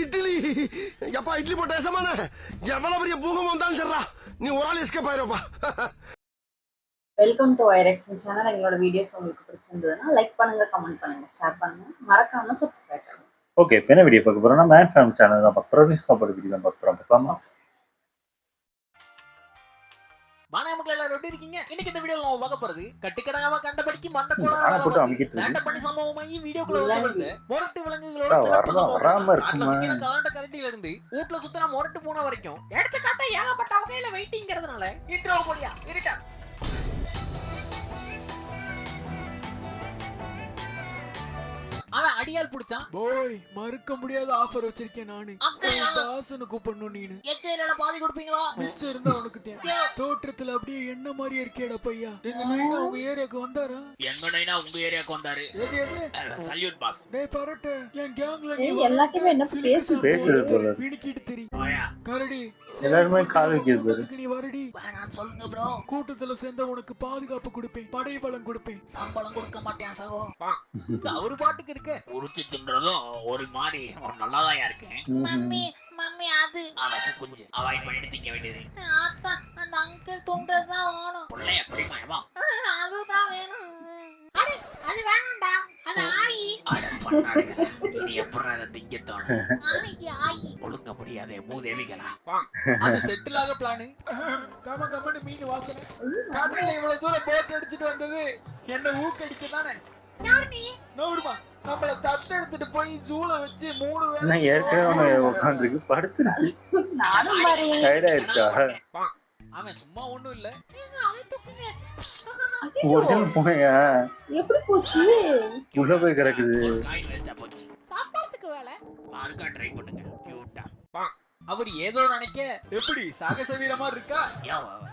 இட்லி எப்பா இட்லி போட்ட சமான எவ்வளவு பெரிய பூகம் வந்தாலும் சரிடா நீ ஒரு ஆள் எஸ்கேப் ஆயிருப்பா. வெல்கம் டு ஐரெக்ஷன் சேனல். எங்களோட வீடியோஸ் உங்களுக்கு பிடிச்சிருந்ததுன்னா லைக் பண்ணுங்க, கமெண்ட் பண்ணுங்க, ஷேர் பண்ணுங்க, மறக்காம சப்ஸ்கிரைப் பண்ணுங்க. ஓகே, இப்போ என்ன வீடியோ பார்க்க போறோம்னா மேன் ஃபேமிலி சேனல் தான் பார்க்க போறோம். சாப்பாடு வீடியோ தான் பார்க்க போறோம். பார்க்கலாமா? மக்கள் எல்லாரும் எப்படி இருக்கீங்க? இன்னைக்கு இந்த வீடியோல நம்ம பார்க்க போறது கட்டுக்கடாம கண்டபடிக்கு மண்ட சண்டை பண்ணி சம்பவமாகி வீடியோக்குள்ள வந்து மொரட்டு விலங்குகளோட சிறப்பு சம்பவம் கரண்டில இருந்து வீட்டுல சுத்தின மொரட்டு பூனை வரைக்கும் எடுத்து காட்ட ஏகப்பட்ட வகையில வெயிட்டிங்கிறதுனால இன்ட்ரோ போடியா இருட்டா. அவன் அடியால் புடிச்சான். போய் மறுக்க முடியாத ஆஃபர் வச்சிருக்கேன் நானு. காசுன்னு கூப்பிடணும் நீனு. எச்சையில பாதி கொடுப்பீங்களா? மிச்சம் இருந்தா உனக்கு தோற்றத்துல அப்படியே என்ன மாதிரியே இருக்கேடா பையா. எங்க நைனா உங்க ஏரியாக்கு வந்தாரா? எங்க நைனா உங்க ஏரியாக்கு வந்தாரு. Salute boss. டேய் பரட்ட, என் கேங்ல நீ எல்லாத்தையுமே என்ன பேசுறது போல வீணிக்கிட்டு தெரி. கரடி எல்லாரும் கால் வைக்கிறது. நீ வரடி. நான் சொல்லுங்க ப்ரோ. கூட்டத்துல சேர்ந்த உனக்கு பாதுகாப்பு கொடுப்பேன், படை பலம் கொடுப்பேன். சம்பளம் கொடுக்க மாட்டேன் சகோ. அவரு பாட்டுக்கு உரிச்சு தின்றதும் ஒரு மாதிரி நல்லாதான் இருக்கேன். மம்மி மம்மி அது கொஞ்சம் அவாய்ட் பண்ணிட்டு திங்க வேண்டியது. ஆத்தா அந்த அங்கிள் தூண்டதான் வேணும். பிள்ளை எப்படி மாயமா? அதுதான் வேணும். அட அது வேணும்டா. அது ஆயி. அட பண்ணாடி. இனி எப்படி அதை திங்க தோணும்? ஆயி ஒழுங்க முடியாதே மூதேவிகளா. அது செட்டில் ஆக பிளான். கம கமன்னு மீன் வாசனை. கடல்ல இவ்வளவு தூரம் போட் அடிச்சிட்டு வந்தது என்ன ஊக்கடிக்க தானே. நோடுமா நம்மள தட்டு எடுத்துட்டு போய் சூள வச்சு 3 வேளை ஏற்கனவே உட்கார்ந்துருக்கு படுத்துருச்சு. நானும் வரேன். டயர்ட் ஆயிடுச்சா? அவன் சும்மா ஒண்ணும் இல்ல. ஒரிஜினல் போயா எப்படி போச்சு? உள்ள போய் கிடக்குது. சாப்பாட்டுக்கு வேலை மார்க்கா ட்ரை பண்ணுங்க. கியூட்டா. அவர் ஏதோ நினைக்க எப்படி சாகச வீரமா இருக்கா?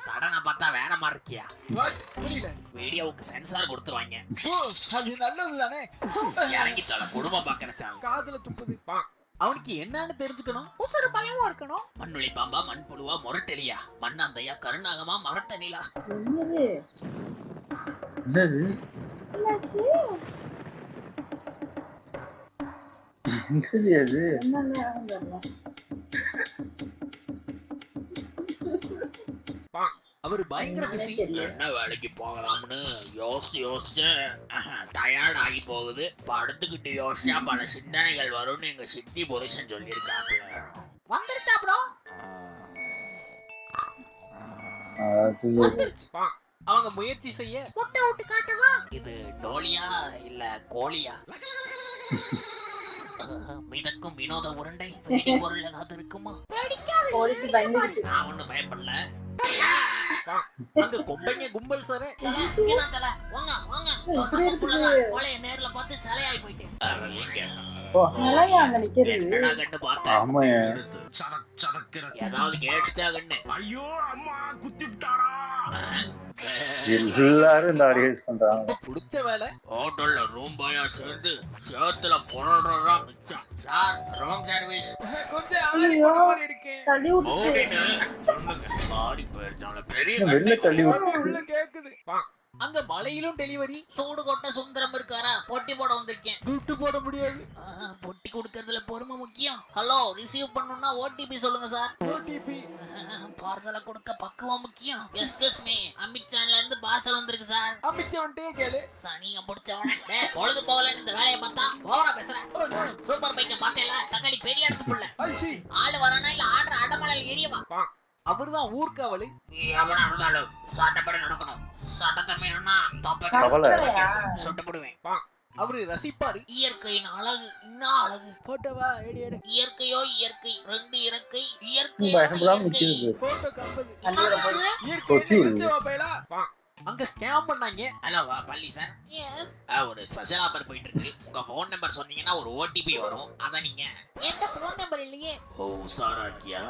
சடனா பார்த்தா வேற மாதிரி இருக்கியா? புரியல. வீடியோவுக்கு சென்சார் கொடுத்துருவாங்க. அது நல்லது தானே. இறங்கி தல குடும்பம் பாக்கிறச்சாங்க. காதுல துப்புது. அவனுக்கு என்னன்னு தெரிஞ்சுக்கணும். உசுறு பயமா இருக்கணும். மண்ணுளி பாம்பா, மண் புழுவா, மொரட்டெலியா, மண்ணாந்தையா, கருணாகமா, மரட்டனிலா. என்னது? என்னது? என்னாச்சு? என்னது அது? என்னன்னு அவரு பயங்கர பிஸி. என்ன வேலைக்கு போகலாம்னு யோசிச்சு டயர்ட் ஆகி போகுது. படுத்துக்கிட்டு யோசிச்சா பல சிந்தனைகள் வரும்னு எங்க சித்தி புருஷன் சொல்லியிருக்காப்ல. வந்துருச்சா ப்ரோ? அவங்க முயற்சி செய்ய முட்டை விட்டு காட்டுவா. இது டோலியா இல்ல கோழியா? மிதக்கும் வினோத உருண்டை வெடி பொருள் ஏதாவது இருக்குமா? கோழிக்கு பயந்துட்டு. நான் ஒண்ணும் பயப்படல. அந்த கொம்பைங்க கும்பல் சார் கோழைய நேர்ல பார்த்து சிலையாய் போயிட்டேன். ஏதாவது கேட்டுச்சா கண்ணு? ஐயோ அம்மா குத்தி விட்டாரா? எல்லாரும் இந்த ஆடியன்ஸ் பண்றாங்க. புடிச்ச வேலை. ஹோட்டல்ல ரூம் பாயா சேர்ந்து சேத்துல புரடுறதா மிச்சம். சார் ரூம் சர்வீஸ் கொஞ்சம் ஆளி போற இருக்கேன். தள்ளி விட்டு மாறி போயிடுச்சால பெரிய வெள்ள தள்ளி உள்ள கேக்குது. அங்க மலையிலும் டெலிவரி. சூடு கொட்ட சுந்தரம் இருக்காரா? பொட்டி போட வந்திருக்கேன். துட்டு போட முடியாது. பொட்டி கொடுக்கறதுல பொறுமை முக்கியம். ஹலோ ரிசீவ் பண்ணனும்னா ஓடிபி சொல்லுங்க சார். ஓடிபி பார்சலை கொடுக்க பக்குவம் முக்கியம். எஸ்கியூஸ் மீ, அமித் சேனல்ல இருந்து பார்சல் வந்திருக்கு சார். அமிச்சவன்ட்டே கேளு. சனிய புடிச்சவனே. டேய் பொழுது போகலன்னு இந்த வேலைய பார்த்தா ஓவரா பேசுற. சூப்பர் பைக்க பார்த்தேல தக்காளி பெரிய இடத்து புள்ள. ஐசி ஆளு வரானா இல்ல ஆர்டர் அடமலையில எரியவா? அவர்தான் ஊர்காவலு. எவனா இருந்தாலும் சட்டப்படி நடக்கணும். சட்டத்தன்மையா சுட்டப்படுவேன். அவரு ரசிப்பாரு. இயற்கையின் அழகு இன்னும் அழகு. போட்டோவா எடி எடு. இயற்கையோ இயற்கை, ரெண்டு இயற்கை. இயற்கை போட்டோ காம்பது. இயற்கை வெச்சவா பையலா. அங்க ஸ்கேம் பண்ணாங்க. ஹலோ பள்ளி சார். எஸ். ஒரு ஸ்பெஷல் ஆஃபர் போயிட்டு இருக்கு. உங்க ஃபோன் நம்பர் சொன்னீங்கன்னா ஒரு ஓடிபி வரும். அத நீங்க என்கிட்ட ஃபோன் நம்பர் இல்லையே. ஓ சாராக்கியா?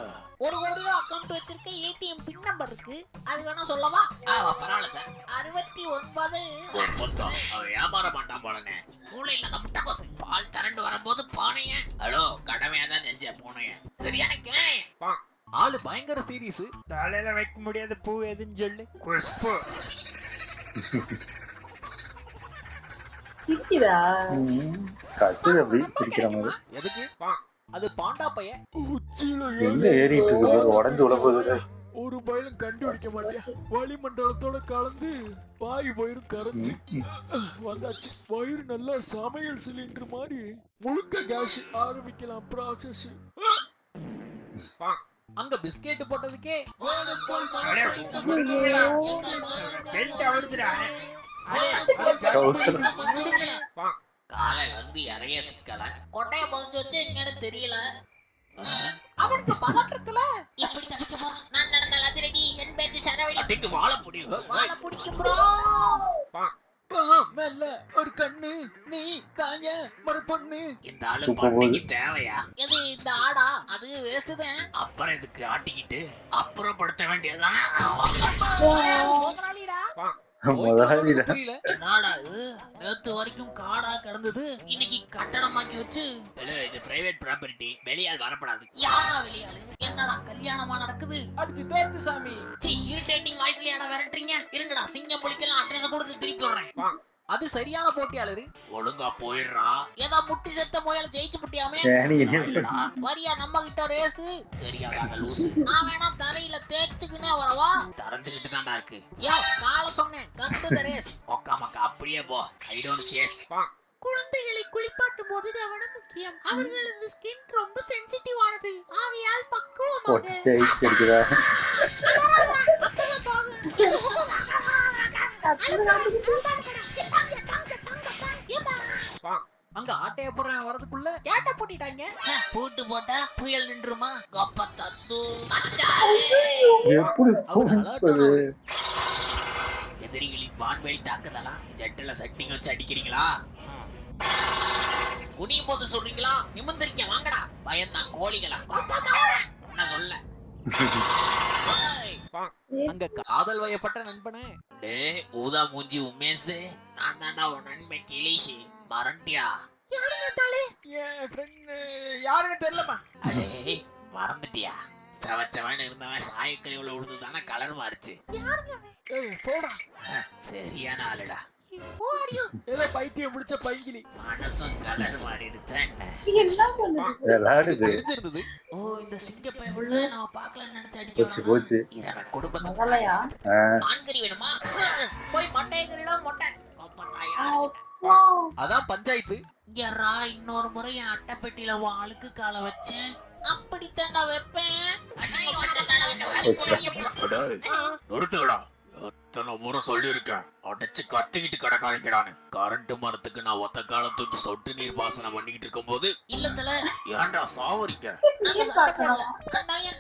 1 கோடி ரூபாய் அக்கவுண்ட் வச்சிருக்க ஏடிஎம் பின் நம்பர் இருக்கு. அது வேணா சொல்லவா? பரவாயில்ல சார். 69 வியாபாரம் மாட்டான் போலனே. மூளை இல்லாத முட்டைக்கோசு. பால் திரண்டு வரும்போது பானைய. ஹலோ கடமையா தான் நெஞ்ச போனைய. சரியான கேளு. ஆளு பயங்கர சீரியஸ். தலையில வைக்க முடியாத பூ எதுன்னு சொல்லு. குஷ்பு. சிரிக்குதா? கத்து அப்படி சிரிக்கிற மாதிரி எதுக்கு அது பாண்டா பையன் உச்சியில எங்க ஏறிட்டு இருக்கு பாரு, உடஞ்சு உழப்புது. ஒரு பயிலும் கண்டுபிடிக்க மாட்டியா? வளிமண்டலத்தோட கலந்து வாயு வயிறு கரைஞ்சு வந்தாச்சு. வயிறு நல்லா சமையல் சிலிண்டர் மாதிரி முழுக்க கேஸ் ஆரம்பிக்கலாம் ப்ராசஸ். அங்க பிஸ்கெட் போட்டதுக்கே காலையில வந்து இறைய சிக்கல கொட்டைய புதைச்சு வச்சு எங்கன்னு தெரியல. அவனுக்கு பதற்றத்துல எப்படி தப்பிக்க போறான்? நான் நடந்தால அதிரடி என் பேச்சு சரவடி அதுக்கு வாழ பிடிக்கும் ப்ரோ. மெல்ல ஒரு கண்ணு நீ தாங்க மறு பொண்ணு. இந்த ஆளு பண்ணிக்கு தேவையா? எது இந்த ஆடா? அது வேஸ்ட் தான். அப்புறம் இதுக்கு ஆட்டிக்கிட்டு அப்புறப்படுத்த வேண்டியதுதான். முதலாளிடா புரியல என்னடா இது? நேத்து வரைக்கும் காடா கிடந்தது, இன்னைக்கு கட்டடமாக்கி வச்சு இது பிரைவேட் ப்ராப்பர்ட்டி, வெளியால் வரப்படாது. யாரா வெளியாளு? என்னடா கல்யாணமா நடக்குது? அடிச்சு தேர்ந்து சாமி. இரிட்டேட்டிங் வாய்ஸ்ல யாரா விரட்டுறீங்க? இருங்கடா சிங்கம் புலிக்கெல்லாம் அட்ரஸ் கொடுத்து திருப்பி வர்றேன். அது சரியான போட்டியாளரு. ஒழுங்கா போயிடுறா. ஏதா முட்டி செத்த முயல ஜெயிச்சு புட்டியாமே. வரியா நம்ம கிட்ட ரேஸ்? சரியா லூசு. நான் வேணா தரையில தேய்ச்சுக்கினே வரவா? தரஞ்சுக்கிட்டு தான்டா இருக்கு. யோ கால சொன்னேன் கட்டு ரேஸ். ஒக்காமக்கா அப்படியே போ. I don't chase. குழந்தைகளை குளிப்பாட்டும் போது கவனம் முக்கியம். அவர்களது ஸ்கின் ரொம்ப சென்சிட்டிவ் ஆனது. ஆகையால் பக்குவமாக ஜெயிச்சிருக்குதா அங்க ஆட்டைய போடுறேன் வரதுக்குள்ள கேட்ட போட்டிட்டாங்க. போட்டு போட்டா புயல் நின்றுமா? கப்ப தத்து எப்படி போகுது? எதிரிகளின் வான்வெளி தாக்குதலா? ஜெட்டில செட்டிங் வச்சு அடிக்கிறீங்களா? குனியும் போது சொல்றீங்களா? நிமிர்ந்திருக்க வாங்கடா. பயந்தான் கோழிகளா? என்ன சொல்ல? அங்க காதல் வயப்பட்ட நண்பனே. டே ஊதா மூஞ்சி உமேஷ், நான் தான்டா உன் நண்பன் கிளீஷ். மறண்டியா? யாருங்க தாளே? என் ஃப்ரெண்ட் யாருன்னு தெரியலமா. அடே மறந்துட்டியா? சவச்சவன் இருந்தவன் சாயக்கழிவுல விழுந்து தானே கலர் மாறுச்சு. யாருங்க? போடா சரியான ஆளுடா. ஏதோ பைத்தியம் பிடிச்ச பைங்கிலி. மனசும் கலர் மாறிடுச்சா என்ன? என்ன பண்ணுது? விளையாடுது. தெரிஞ்சிருந்தது. ஓ இந்த சிங்கப்பை உள்ள நான் பார்க்கலன்னு நினைச்சு போச்சு போச்சு. அடிக்க குடும்பத்தை முதலையா? ஆண்கறி வேணுமா? போய் மொட்டை கறிடா மொட்டை. கொப்பத்தாயா? அதான் பஞ்சாயத்து. யாரா இன்னொரு முறை என் அட்டை பெட்டியில வாளுக்கு கால வச்சேன். அப்படித்தாண்டா வைப்பேன். நிறுத்துடா. எத்தனை முறை சொல்லியிருக்கேன் அடைச்சு கத்திக்கிட்டு கிடக்காதீங்கடான்னு. கரண்ட் மரத்துக்கு நான் ஒத்த காலம் தூக்கி சொட்டு நீர் பாசனம் பண்ணிக்கிட்டு இருக்கும் போது இல்லத்துல ஏன்டா சாவரிக்க?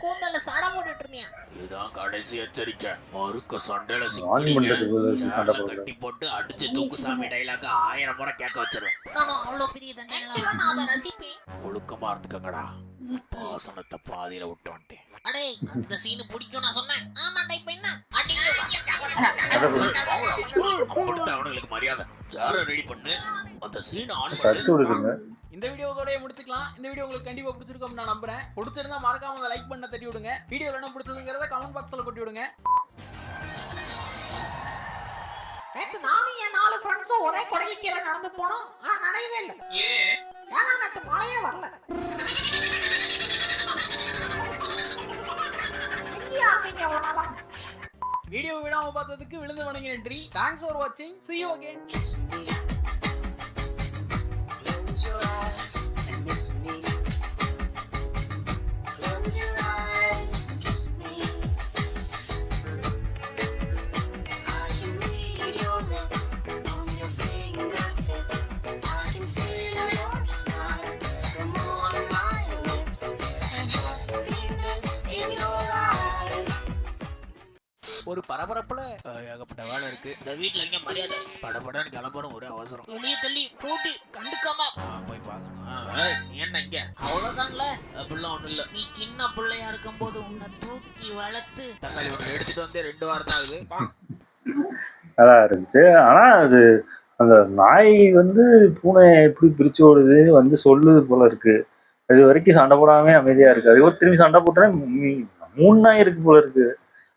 கூந்தல சடை போட்டுட்டு இருந்தேன். இதுதான் கடைசி எச்சரிக்கை. மறுக்க சண்டையில கட்டி போட்டு அடிச்சு தூக்குசாமி டைலாக 1000 முறை கேட்க வச்சிருவேன். அவ்வளவு பெரிய தண்டனை ரசிப்பேன். ஒழுக்கமா இருந்துக்கங்கடா. பாசனத்தை பாதியில விட்டு வந்துட்டேன். அடே இந்த சீனு பிடிக்கும் நான் சொன்னேன். ஆமாண்டா இப்ப என்ன அவனுங்களுக்கு மரியாதை. சேர ரெடி பண்ணு. அந்த சீன் ஆன் பண்ணு. இந்த வீடியோவோட முடிச்சுக்கலாம். இந்த வீடியோ உங்களுக்கு கண்டிப்பா பிடிச்சிருக்கும் நான் நம்புறேன். பிடிச்சிருந்தா மறக்காம லைக் பண்ண தட்டி விடுங்க. வீடியோல என்ன பிடிச்சதுங்கறத கமெண்ட் பாக்ஸ்ல கொட்டி விடுங்க. நேத்து நானும் என் 4 ஃப்ரெண்ட்ஸும் ஒரே கொடைக்கு கீழே நடந்து போனோம். ஆனா நனையவே இல்லை. ஏன்னா நேத்து மழையே வரல. வீடியோ விடாம பார்த்ததுக்கு விழுந்து வணங்கி நன்றி. Thanks for watching. See you again. ஒரு பரபரப்புல ஏகப்பட்ட வேலை இருக்கு. இந்த வீட்டுல இங்க மரியாதை படபடன்னு கிளம்பணும். ஒரு அவசரம். வெளியே தள்ளி போட்டி கண்டுக்காம போய் பாக்கணும். நீ என்ன இங்க? அவ்வளவுதான்ல. அப்படிலாம் ஒண்ணும் இல்ல. நீ சின்ன பிள்ளையா இருக்கும் போது உன்னை தூக்கி வளர்த்து தக்காளி ஒண்ணு எடுத்துட்டு வந்து 2 வாரம் தான் ஆகுது. நல்லா இருந்துச்சு. ஆனா அது அந்த நாய் வந்து பூனை எப்படி பிரிச்சு ஓடுது வந்து சொல்லுது போல இருக்கு. இது வரைக்கும் சண்டை போடாம அமைதியா இருக்கு. அது ஒரு திரும்பி சண்டை போட்டேன் 3 நாய் இருக்கு போல இருக்கு.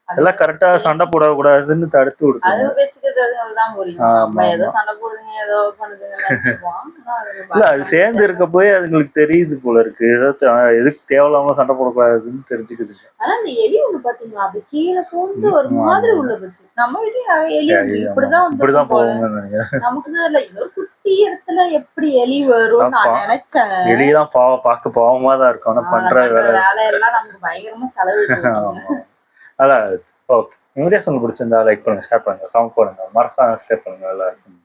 எல்லாம் கரெக்டா சண்டை போடக்கூடாதுன்னு தடுத்து அது விடுத்துங்க. பேச்சுக்கிறது தான் புரியும். ஆமா, நம்ம ஏதோ ஆமா. சண்டை போடுதுங்க ஏதோ பண்ணுதுங்கன்னு நினைச்சுப்போம். ஆனா இல்ல அது சேர்ந்து இருக்க போய் அதுங்களுக்கு தெரியுது போல இருக்கு. ஏதாச்சும் எதுக்கு தேவையில்லாம சண்டை போடக்கூடாதுன்னு தெரிஞ்சுக்குதுங்க. ஆனா இந்த எலி ஒண்ணு பாத்தீங்களா, அப்படி கீழே பூந்து ஒரு மாதிரி உள்ள போச்சு. நம்ம வீட்லயும் நிறைய எலி இருக்கு. இப்படிதான் இப்படிதான் வந்து போல. போகுங்கன்னு நினைக்கிறேன். நமக்கு தான் இல்ல, இது ஒரு குட்டி இடத்துல எப்படி எலி வரும்னு நான் நினைச்சேன். எலியெல்லாம் பார்க்க பாவமா தான் இருக்கும். ஆனா பண்ற வேலையெல்லாம் நமக்கு பயங்கரமா செலவு. அதான் ஓகே. இந்த வீடியோஸ் உங்களுக்கு பிடிச்சிருந்தா லைக் பண்ணுங்க, ஷேர் பண்ணுங்க, கமெண்ட் பண்ணுங்க, மறக்காம சப்ஸ்கிரைப் பண்ணுங்க எல்லாருக்கும்.